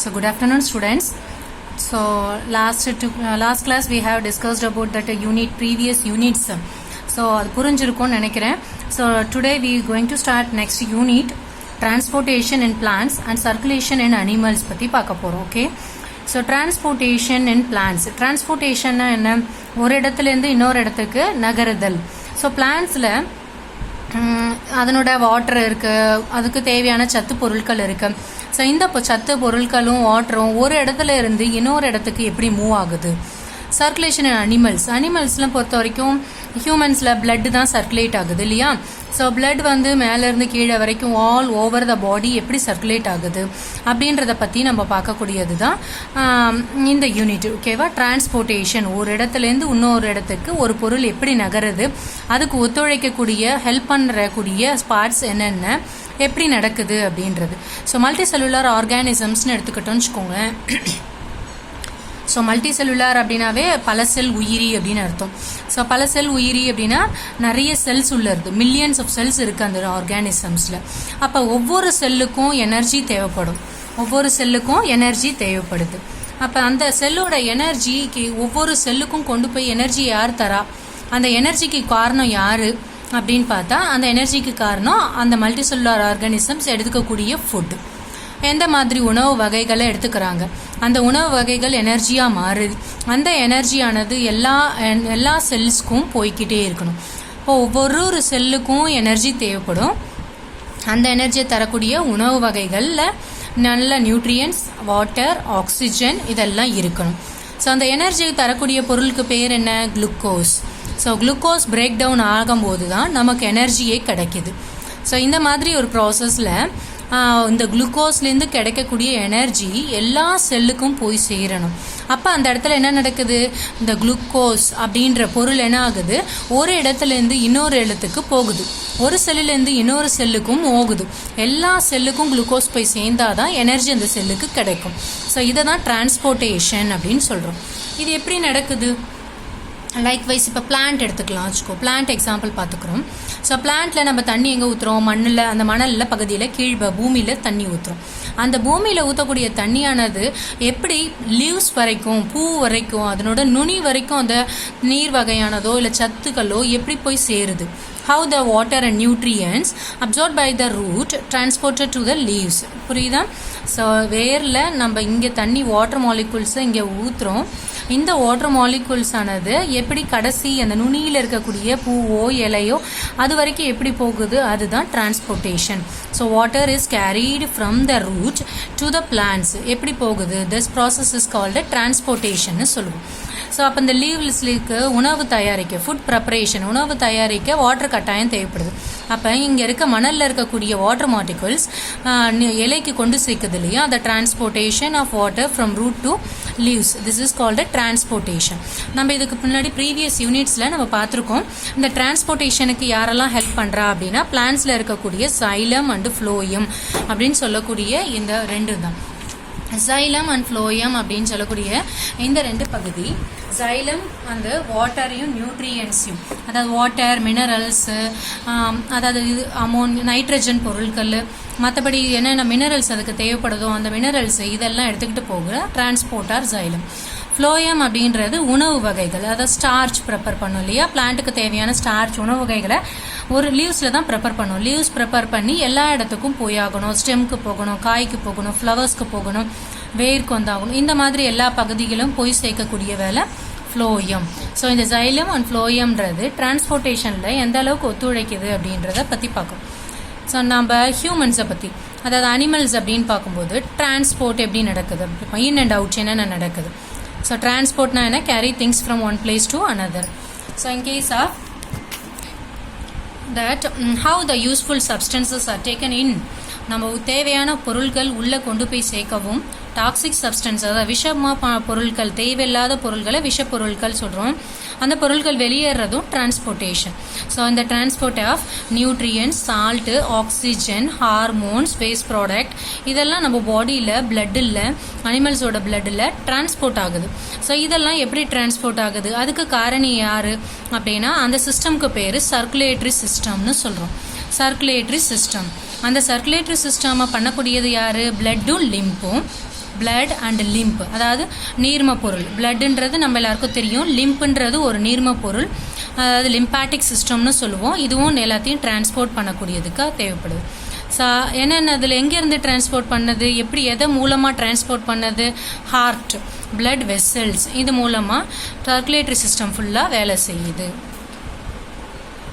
So good afternoon students. So last class we have discussed about that previous units. So அது புரிஞ்சிருக்கும்னு நினைக்கிறேன். So today we are going to start next unit, transportation in plants and circulation in animals பத்தி பார்க்க போறோம். Okay. So transportation in plants. Transportation என்ன, ஒரு இடத்துல இருந்து இன்னொரு இடத்துக்கு நகருதல். So plantsல அதனோட வாட்டர் இருக்குது, அதுக்கு தேவையான சத்து பொருட்கள் இருக்குது. ஸோ இந்த சத்து பொருட்களும் வாட்டரும் ஒரு இடத்துல இருந்து இன்னொரு இடத்துக்கு எப்படி மூவ் ஆகுது. சர்க்குலேஷன் அனிமல்ஸ்லாம் பொறுத்த வரைக்கும் ஹியூமன்ஸில் பிளட்டு தான் சர்க்குலேட் ஆகுது இல்லையா. ஸோ பிளட் மேலேருந்து கீழே வரைக்கும் ஆல் ஓவர் த பாடி எப்படி சர்க்குலேட் ஆகுது அப்படின்றத பற்றி நம்ம பார்க்கக்கூடியது தான் இந்த யூனிட். ஓகேவா. டிரான்ஸ்போர்ட்டேஷன், ஒரு இடத்துலேருந்து இன்னொரு இடத்துக்கு ஒரு பொருள் எப்படி நகருது, அதுக்கு ஒத்துழைக்கக்கூடிய ஹெல்ப் பண்ணுறக்கூடிய பார்ட்ஸ் என்னென்ன, எப்படி நடக்குது அப்படின்றது. ஸோ மல்டி செல்லுலார் ஆர்கானிசம்ஸ்னு எடுத்துக்கிட்டோன்னு வச்சுக்கோங்க. ஸோ மல்டி செல்லுலார் அப்படின்னாவே பல செல் உயிரி அப்படின்னு அர்த்தம். ஸோ பல செல் உயிரி அப்படின்னா நிறைய செல்ஸ் உள்ளது, மில்லியன்ஸ் ஆஃப் செல்ஸ் இருக்குது அந்த ஆர்கானிசம்ஸில். அப்போ ஒவ்வொரு செல்லுக்கும் எனர்ஜி தேவைப்படுது. அப்போ அந்த செல்லோட எனர்ஜிக்கு ஒவ்வொரு செல்லுக்கும் கொண்டு போய் எனர்ஜி யார் தரா, அந்த எனர்ஜிக்கு காரணம் யார் அப்படின்னு பார்த்தா, அந்த எனர்ஜிக்கு காரணம் அந்த மல்டி செல்லுலார் ஆர்கானிசம்ஸ் எடுத்துக்கக்கூடிய ஃபுட்டு. எந்த மாதிரி உணவு வகைகளை எடுத்துக்கிறாங்க, அந்த உணவு வகைகள் எனர்ஜியாக மாறுது. அந்த எனர்ஜியானது எல்லா செல்ஸ்க்கும் போய்கிட்டே இருக்கணும். இப்போ ஒவ்வொரு செல்லுக்கும் எனர்ஜி தேவைப்படும். அந்த எனர்ஜியை தரக்கூடிய உணவு வகைகளில் நல்ல நியூட்ரியன்ஸ், வாட்டர், ஆக்சிஜன் இதெல்லாம் இருக்கணும். ஸோ அந்த எனர்ஜி தரக்கூடிய பொருளுக்கு பேர் என்ன, glucose. So glucose break down ஆகும்போது தான் நமக்கு எனர்ஜியே கிடைக்கிது. ஸோ இந்த மாதிரி ஒரு ப்ராசஸில் இந்த குளுக்கோஸ்லேருந்து கிடைக்கக்கூடிய எனர்ஜி எல்லா செல்லுக்கும் போய் சேரணும். அப்போ அந்த இடத்துல என்ன நடக்குது, இந்த குளுக்கோஸ் அப்படின்ற பொருள் என்ன ஆகுது, ஒரு இடத்துலேருந்து இன்னொரு இடத்துக்கு போகுது, ஒரு செல்லுலேருந்து இன்னொரு செல்லுக்கும் போகுது. எல்லா செல்லுக்கும் குளுக்கோஸ் போய் சேர்ந்தாதான் எனர்ஜி அந்த செல்லுக்கு கிடைக்கும். ஸோ இதை தான் டிரான்ஸ்போர்ட்டேஷன் அப்படின்னு சொல்கிறோம். இது எப்படி நடக்குது, லைக்வைஸ் இப்போ பிளான்ட் எடுத்துக்கலாம் வச்சுக்கோ. பிளான்ட் எக்ஸாம்பிள் பார்த்துக்கிறோம். ஸோ பிளான்ட்டில் நம்ம தண்ணி எங்கே ஊற்றுறோம், அந்த மணலில் பகுதியில் பூமியில் தண்ணி ஊற்றுறோம். அந்த பூமியில் ஊற்றக்கூடிய தண்ணியானது எப்படி லீவ்ஸ் வரைக்கும், பூ வரைக்கும், அதனோட நுனி வரைக்கும் அந்த நீர் வகையானதோ இல்லை சத்துக்களோ எப்படி போய் சேருது. How the water and nutrients absorbed by the root transported to the leaves. புரியுதா. ஸோ வேரில் நம்ம இங்கே தண்ணி வாட்டர் மாலிகூல்ஸை இங்கே ஊற்றுறோம். இந்த வாட்டர் மாலிகூல்ஸ் ஆனது எப்படி கடைசி அந்த நுனியில் இருக்கக்கூடிய பூவோ இலையோ அது வரைக்கும் எப்படி போகுது, அதுதான் transportation. So water is carried from the root to the plants. எப்படி போகுது, this process is called transportation சொல்லுவோம். ஸோ அப்போ இந்த லீவ்ஸ்க்கு உணவு தயாரிக்க, ஃபுட் ப்ரிப்பரேஷன், உணவு தயாரிக்க வாட்டர் கட்டாயம் தேவைப்படுது. அப்போ இங்கே இருக்க மணலில் இருக்கக்கூடிய வாட்டர் மாலிகூல்ஸ் இலைக்கு கொண்டு சேர்க்குது இல்லையா, அந்த transportation of water from root to leaves, this is called transportation. நம்ம இதுக்கு முன்னாடி ப்ரீவியஸ் யூனிட்ஸில் நம்ம பார்த்துருக்கோம். இந்த டிரான்ஸ்போர்ட்டேஷனுக்கு யாரெல்லாம் ஹெல்ப் பண்ணுறா அப்படின்னா, பிளான்ட்ஸில் இருக்கக்கூடிய சைலம் அண்டு ஃப்ளோயம் அப்படின்னு சொல்லக்கூடிய இந்த ரெண்டு தான். சைலம் அண்ட் ஃப்ளோயம் அப்படின்னு சொல்லக்கூடிய இந்த ரெண்டு பகுதி, சைலம் அந்த வாட்டரையும் நியூட்ரியன்ஸையும், அதாவது வாட்டர், மினரல்ஸு, அதாவது நைட்ரஜன் பொருட்கள், மற்றபடி என்னென்ன மினரல்ஸ் அதுக்கு தேவைப்படுதோ அந்த மினரல்ஸ் இதெல்லாம் எடுத்துக்கிட்டு போகிற டிரான்ஸ்போர்ட்டார் சைலம். ஃப்ளோயம் அப்படின்றது உணவு வகைகள், அதாவது ஸ்டார்ச் ப்ரிப்பேர் பண்ணும் இல்லையா, பிளான்ட்டுக்கு தேவையான ஸ்டார்ச் உணவு வகைகளை ஒரு லீவ்ஸில் தான் ப்ரிப்பேர் பண்ணும். லீவ்ஸ் ப்ரிப்பேர் பண்ணி எல்லா இடத்துக்கும் போயாகணும், ஸ்டெம்க்கு போகணும், காய்க்கு போகணும், ஃப்ளவர்ஸ்க்கு போகணும், வேர்க்கு வந்தாகணும். இந்த மாதிரி எல்லா பகுதிகளும் போய் சேர்க்கக்கூடிய வேலை ஃப்ளோயம். ஸோ இந்த சைலம் அண்ட் ஃப்ளோயம்ன்றது டிரான்ஸ்போர்ட்டேஷனில் எந்த அளவுக்கு ஒத்துழைக்குது அப்படின்றத பற்றி பார்க்கணும். ஸோ நம்ம ஹியூமன்ஸை பற்றி, அதாவது அனிமல்ஸ் அப்படின்னு பார்க்கும்போது டிரான்ஸ்போர்ட் எப்படி நடக்குது, இன் அண்ட் அவுட் என்னென்ன நடக்குது. ஸோ டிரான்ஸ்போர்ட்னா என்ன, carry things from one place to another. So in case of that, how the useful substances are taken in, நம்ம தேவையான பொருட்கள் உள்ளே கொண்டு போய் சேர்க்கவும், டாக்ஸிக் சப்ஸ்டன்ஸ் அதாவது விஷமாக பொருட்கள், தேவையில்லாத பொருட்களை விஷப்பொருட்கள் சொல்கிறோம், அந்த பொருட்கள் வெளியேறதும் டிரான்ஸ்போர்ட்டேஷன். ஸோ இந்த transport of nutrients, salt, oxygen, hormones, waste product இதெல்லாம் நம்ம பாடியில், பிளட்டில், அனிமல்ஸோட பிளட்டில் டிரான்ஸ்போர்ட் ஆகுது. ஸோ இதெல்லாம் எப்படி டிரான்ஸ்போர்ட் ஆகுது, அதுக்கு காரணி யார் அப்படின்னா, அந்த சிஸ்டம்க்கு பேர் சர்க்குலேட்டரி சிஸ்டம்னு சொல்கிறோம். சர்க்குலேட்டரி சிஸ்டம், அந்த சர்க்குலேட்டரி சிஸ்டம் பண்ணக்கூடியது யார், பிளட்டும் லிம்பும். blood and lymph. அதாவது நீர்ம பொருள். bloodன்றது நம்ம எல்லாருக்கும் தெரியும். lympன்றது ஒரு நீர்ம பொருள். அதாவது லிம்பாட்டிக் சிஸ்டம்னு சொல்லுவோம். இதுவும் எல்லாத்தையும் டிரான்ஸ்போர்ட் பண்ணக்கூடியதுக்காக தேவைப்படுது. என்னென்ன அதில் எங்கேருந்து டிரான்ஸ்போர்ட் பண்ணது, எப்படி எதை மூலமாக டிரான்ஸ்போர்ட் பண்ணது, ஹார்ட், பிளட் வெசல்ஸ், இது மூலமாக சர்க்குலேட்டரி சிஸ்டம் ஃபுல்லாக வேலை செய்யுது.